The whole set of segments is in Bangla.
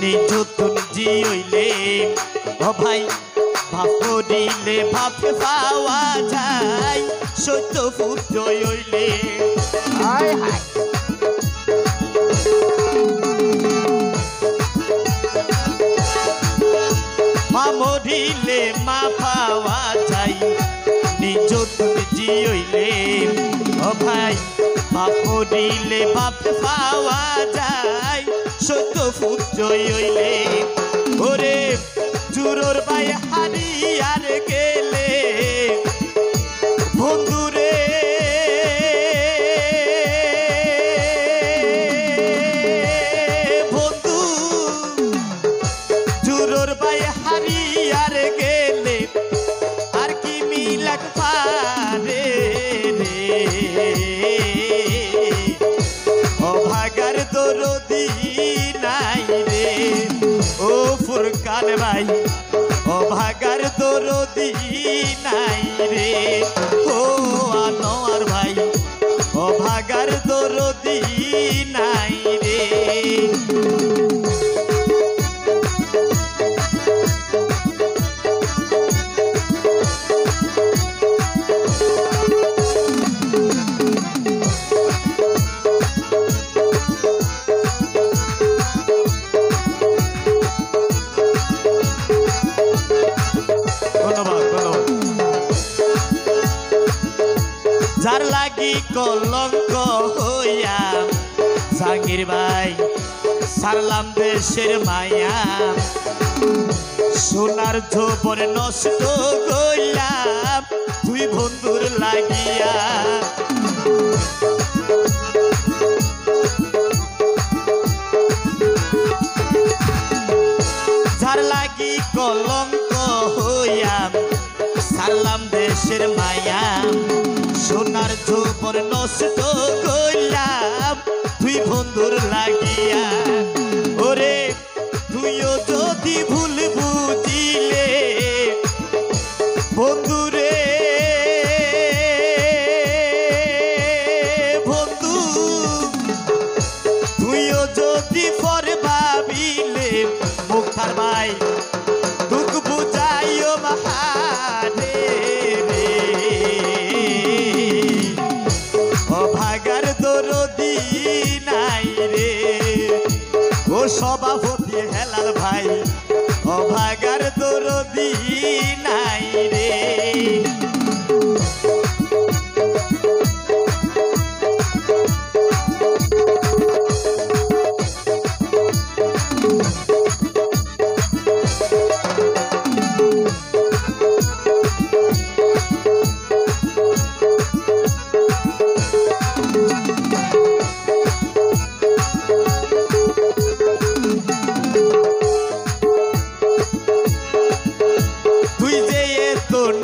নিজতুন জিইলে ও ভাই ভাব করিলে ভাব পাওয়া যায় সত্য পুত্র হইলে হায় হায় মা মরিলে মা পাওয়া যায় নিজতুন জিইলে ও ভাই ভাব করিলে ভাব পাওয়া যায় সত্য পুত্র হইলে ওরে জুরোর ভাই হারিয়ার গেলে বন্ধুরে বন্ধু জুরোর ভাই হারিয়ার গেলে আর কি মিলাক পারে রে অভাগার দরদি নাই রে ও ফুরকান ভাই অভাগার দরদি নাই রে ও আনোয়ার ভাই অভাগার দরদি নাই রে যার লাগি কলঙ্ক হইয়া জাহাঙ্গীর ভাই সারলাম দেশের মায়া সোনার ঝোপর নষ্ট গইলাম তুই বন্ধুর লাগিয়া যার লাগি কলঙ্ক হইয়া সারলাম দেশের মায়া সোনার ঝোপর নষ্ট করলাম তুই বন্ধুর লাগিয়া ওরে তুইও যদি ভুল বুঝিলে বন্ধুরে বন্ধু তুইও যদি পর ভাবিলে মুখার ভাই দুঃখ বুঝাইও মহারে অভাগার দরদি নাই রে ও সভাপতি হেলাল ভাই অভাগার দরদি নাই রে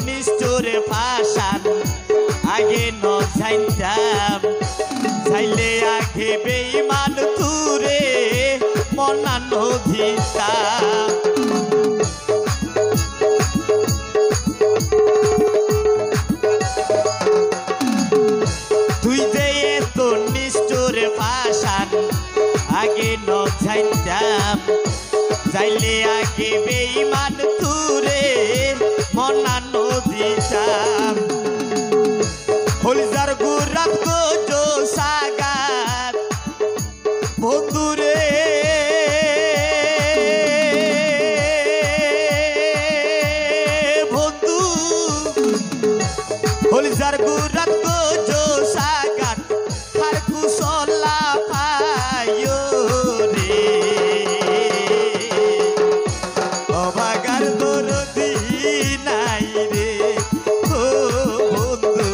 নিষ্ঠুরে পাশান আগে ন যাইতাম চাইলে আগে বেঈমান তুরে মনা নদীতাম তুই যে এত নিষ্ঠুরে পাশান আগে ন যাইতাম চাইলে আগে বেঈমান তুরে মনা নদীতাম হলজার গুরাত গোজো সাগাত বন্ধুরে বন্ধু হলজার গুরাত গোজো সাগাত আর কুশলা পায়ো রে অভাগার দরদি নাই রে ও বন্ধু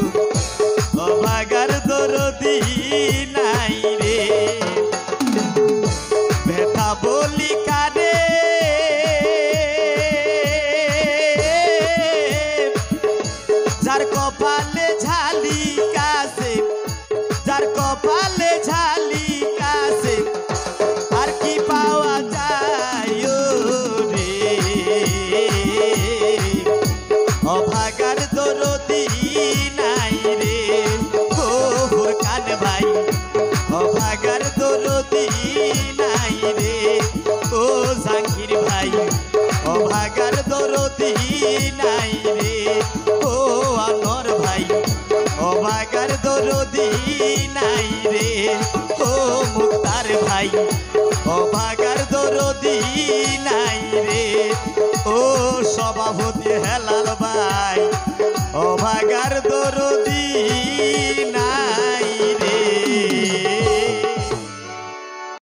অভাগার দরদি নাই রে ব্যথা বলি কারে যার কপালে ঝালি কাছে যার কপালে ঝালি কাছে আর কি পাওয়া যায় রে অভাগার দরদি নাই রে ও ফুরকান ভাই অভাগার দরদি নাই রে অভাগার দরদি নাই রে ও সভাপতি হেলাল ভাই অভাগার